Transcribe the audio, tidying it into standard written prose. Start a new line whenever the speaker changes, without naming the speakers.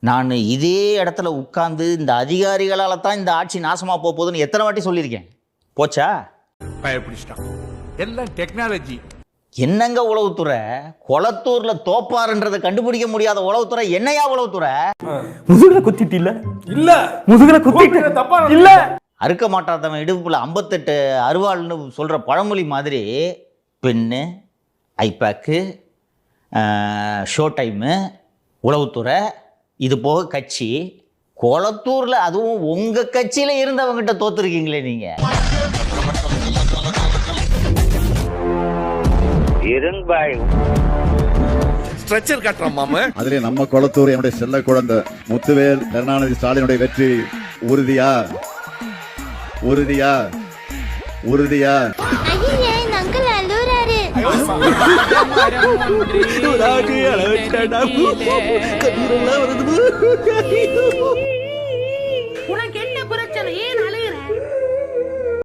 நான் இதே இடத்துல உட்கார்ந்து இந்த அதிகாரிகளால தான் இந்த ஆட்சி நாசமா போகுதுன்னு எத்தனை வாட்டி சொல்லியிருக்கேன். போச்சா?
பயப்பிடிச்சிட்டான். எல்லாம் டெக்னாலஜி.
என்னங்க உளவுத்துறை? கொளத்தூர்ல தோப்பாருன்றதை கண்டுபிடிக்க முடியாத உளவுத்துறை என்னையா உளவுத்துறை?
முதுகுல குத்திட்டு இல்ல முதுகுல குத்திட்டு
தப்பா
இல்ல
அறுக்க மாட்டாதவன் இடுப்புல 58 அருவாள்னு சொல்ற பழமொழி மாதிரி பெண்ணு, ஐபேக்கு, ஷோ டைமு, உளவுத்துறை, இது போக கட்சி. கொளத்தூர்ல அதுவும் உங்க கட்சியில இருந்தவங்கிட்ட தோத்துருக்கீங்களே நீங்க.
ஸ்ட்ரெச்சர் கட்டுறான் மாமா.
அதிலே நம்ம கொளத்தூர் என்னுடைய செல்ல குழந்தை முத்துவேல் கருணாநிதி ஸ்டாலினுடைய வெற்றி உறுதியா உறுதியா உறுதியா?
உனக்கு